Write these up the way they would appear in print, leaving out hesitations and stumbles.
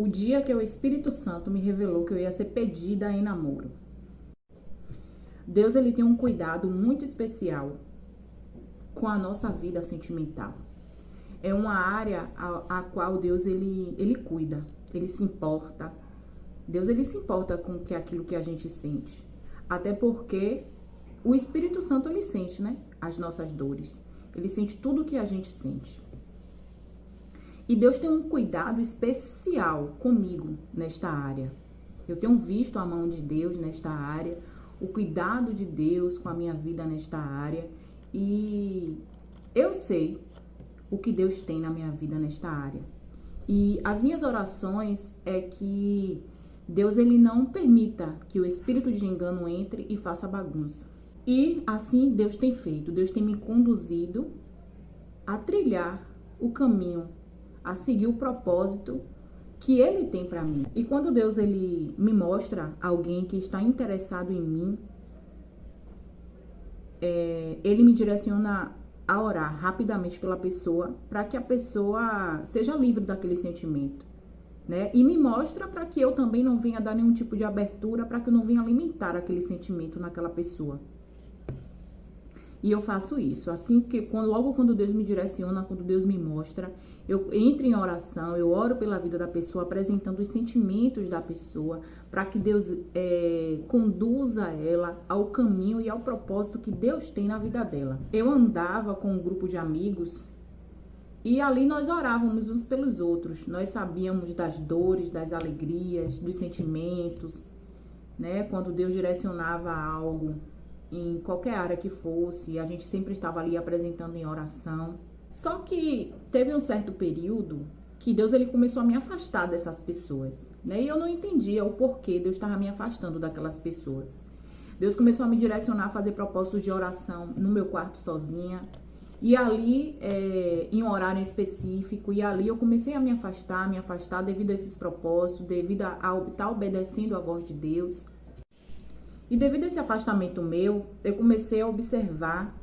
o dia que o Espírito Santo me revelou que eu ia ser pedida em namoro. Deus, ele tem um cuidado muito especial com a nossa vida sentimental. É uma área a qual Deus, ele cuida, ele se importa. Deus, ele se importa com aquilo que a gente sente. Até porque o Espírito Santo, ele sente, né? As nossas dores. Ele sente tudo que a gente sente. E Deus tem um cuidado especial comigo nesta área. Eu tenho visto a mão de Deus nesta área, o cuidado de Deus com a minha vida nesta área. E eu sei o que Deus tem na minha vida nesta área. E as minhas orações é que Deus, ele não permita que o espírito de engano entre e faça bagunça. E assim Deus tem feito. Deus tem me conduzido a trilhar o caminho, a seguir o propósito que ele tem para mim. E quando Deus, ele me mostra alguém que está interessado em mim, ele me direciona a orar rapidamente pela pessoa, para que a pessoa seja livre daquele sentimento, né? E me mostra para que eu também não venha dar nenhum tipo de abertura, para que eu não venha alimentar aquele sentimento naquela pessoa. E eu faço isso, assim que logo quando Deus me direciona, quando Deus me mostra, eu entro em oração, eu oro pela vida da pessoa, apresentando os sentimentos da pessoa, para que Deus conduza ela ao caminho e ao propósito que Deus tem na vida dela. Eu andava com um grupo de amigos e ali nós orávamos uns pelos outros. Nós sabíamos das dores, das alegrias, dos sentimentos, né? Quando Deus direcionava algo, em qualquer área que fosse, a gente sempre estava ali apresentando em oração. Só que teve um certo período que Deus, ele começou a me afastar dessas pessoas, né? E eu não entendia o porquê Deus estava me afastando daquelas pessoas. Deus começou a me direcionar a fazer propósitos de oração no meu quarto sozinha. E ali, em um horário específico, e ali eu comecei a me afastar devido a esses propósitos, devido a estar obedecendo a voz de Deus. E devido a esse afastamento meu, eu comecei a observar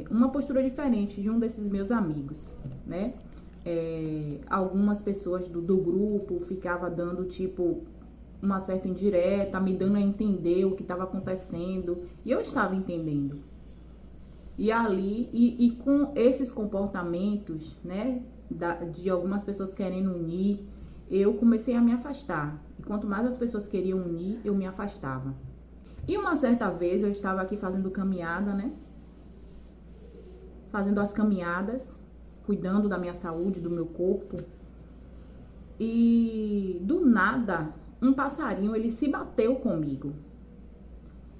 uma postura diferente de um desses meus amigos, né? Algumas pessoas do grupo ficavam dando, tipo, uma certa indireta, me dando a entender o que estava acontecendo. E eu estava entendendo. E ali, e com esses comportamentos, né, de algumas pessoas querendo unir, eu comecei a me afastar. E quanto mais as pessoas queriam unir, eu me afastava. E uma certa vez eu estava aqui fazendo caminhada, né? Fazendo as caminhadas, cuidando da minha saúde, do meu corpo. E do nada, um passarinho, ele se bateu comigo.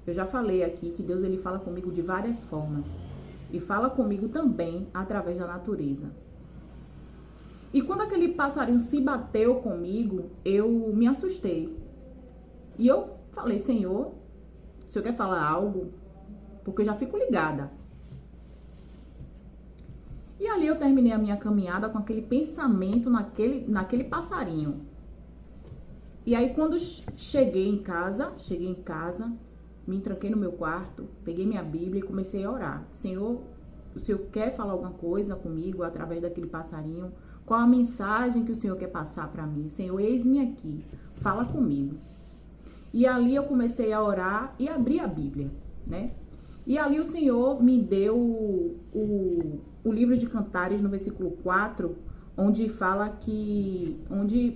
Eu já falei aqui que Deus, ele fala comigo de várias formas. E fala comigo também através da natureza. E quando aquele passarinho se bateu comigo, eu me assustei. E eu falei, Senhor, o Senhor quer falar algo? Porque eu já fico ligada. E ali eu terminei a minha caminhada com aquele pensamento naquele passarinho. E aí quando cheguei em casa, me tranquei no meu quarto, peguei minha Bíblia e comecei a orar. Senhor, o Senhor quer falar alguma coisa comigo através daquele passarinho? Qual a mensagem que o Senhor quer passar para mim? Senhor, eis-me aqui, fala comigo. E ali eu comecei a orar e abri a Bíblia, né? E ali o Senhor me deu o livro de Cantares, no versículo 4, onde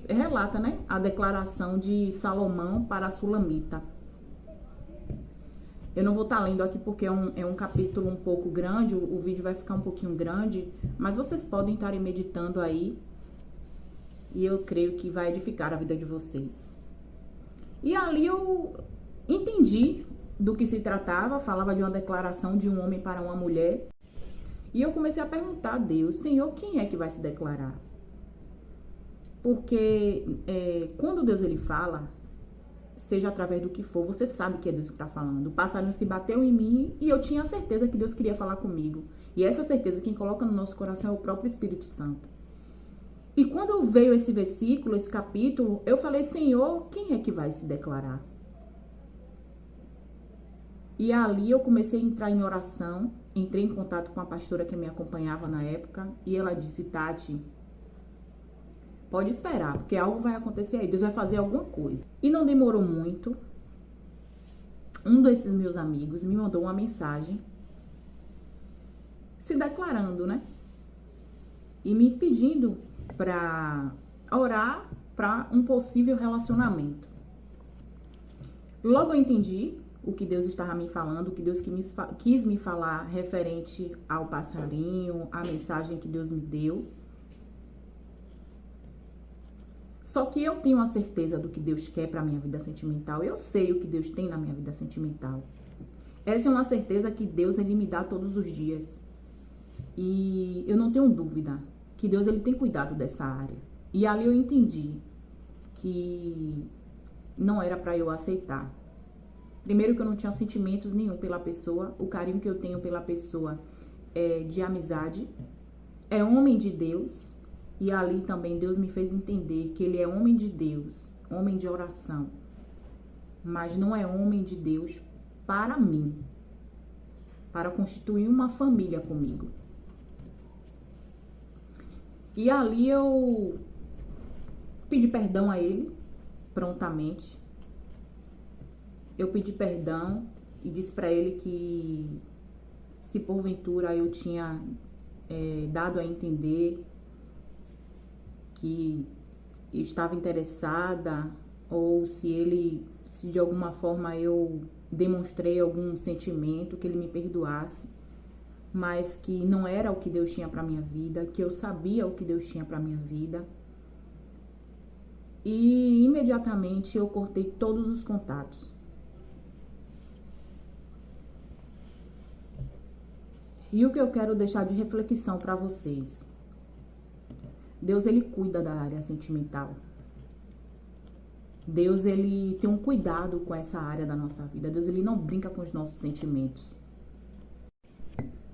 relata, né, a declaração de Salomão para a Sulamita. Eu não vou estar lendo aqui porque é um capítulo um pouco grande, o vídeo vai ficar um pouquinho grande, mas vocês podem estar meditando aí e eu creio que vai edificar a vida de vocês. E ali eu entendi do que se tratava, falava de uma declaração de um homem para uma mulher. E eu comecei a perguntar a Deus, Senhor, quem é que vai se declarar? Porque quando Deus, ele fala, seja através do que for, você sabe que é Deus que está falando. O passarinho se bateu em mim e eu tinha certeza que Deus queria falar comigo. E essa certeza quem coloca no nosso coração é o próprio Espírito Santo. E quando veio esse versículo, esse capítulo, eu falei, Senhor, quem é que vai se declarar? E ali eu comecei a entrar em oração, entrei em contato com a pastora que me acompanhava na época, e ela disse, Tati, Pode esperar, porque algo vai acontecer aí. Deus vai fazer alguma coisa. E não demorou muito. Um desses meus amigos me mandou uma mensagem se declarando, né? E me pedindo para orar para um possível relacionamento. Logo eu entendi o que Deus estava me falando, o que Deus quis me falar referente ao passarinho, a mensagem que Deus me deu. Só que eu tenho a certeza do que Deus quer para a minha vida sentimental. Eu sei o que Deus tem na minha vida sentimental. Essa é uma certeza que Deus, Ele me dá todos os dias. E eu não tenho dúvida que Deus, Ele tem cuidado dessa área. E ali eu entendi que não era para eu aceitar. Primeiro que eu não tinha sentimentos nenhum pela pessoa. O carinho que eu tenho pela pessoa é de amizade. É homem de Deus. E ali também Deus me fez entender que ele é homem de Deus, homem de oração. Mas não é homem de Deus para mim, para constituir uma família comigo. E ali eu pedi perdão a ele, prontamente. Eu pedi perdão e disse para ele que se porventura eu tinha dado a entender que estava interessada, ou se de alguma forma eu demonstrei algum sentimento, que ele me perdoasse, mas que não era o que Deus tinha para minha vida, que eu sabia o que Deus tinha para minha vida. E imediatamente eu cortei todos os contatos. E o que eu quero deixar de reflexão para vocês: Deus, ele cuida da área sentimental. Deus, ele tem um cuidado com essa área da nossa vida. Deus, ele não brinca com os nossos sentimentos.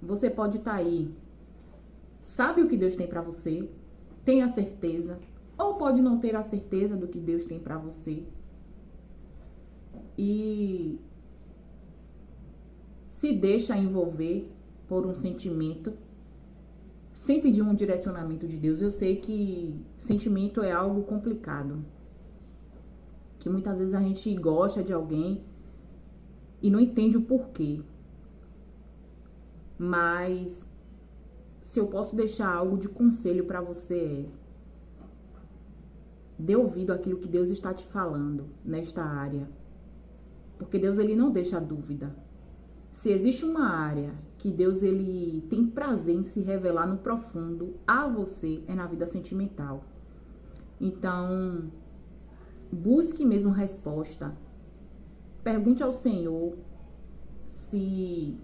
Você pode estar aí, sabe o que Deus tem para você, tem a certeza, ou pode não ter a certeza do que Deus tem para você. E se deixa envolver por um sentimento, sem pedir um direcionamento de Deus. Eu sei que sentimento é algo complicado, que muitas vezes a gente gosta de alguém e não entende o porquê. Mas se eu posso deixar algo de conselho para você, dê ouvido àquilo que Deus está te falando nesta área, porque Deus, ele não deixa dúvida. Se existe uma área que Deus, ele tem prazer em se revelar no profundo a você, é na vida sentimental. Então, busque mesmo resposta. Pergunte ao Senhor se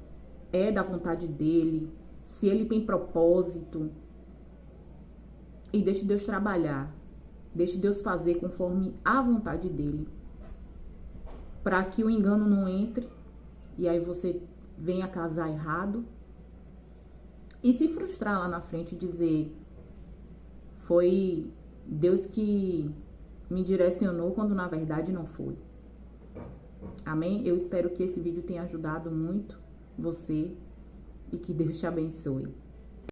é da vontade dele, se ele tem propósito. E deixe Deus trabalhar. Deixe Deus fazer conforme a vontade dele, para que o engano não entre e aí você venha casar errado e se frustrar lá na frente e dizer: foi Deus que me direcionou, quando na verdade não foi. Amém? Eu espero que esse vídeo tenha ajudado muito você e que Deus te abençoe.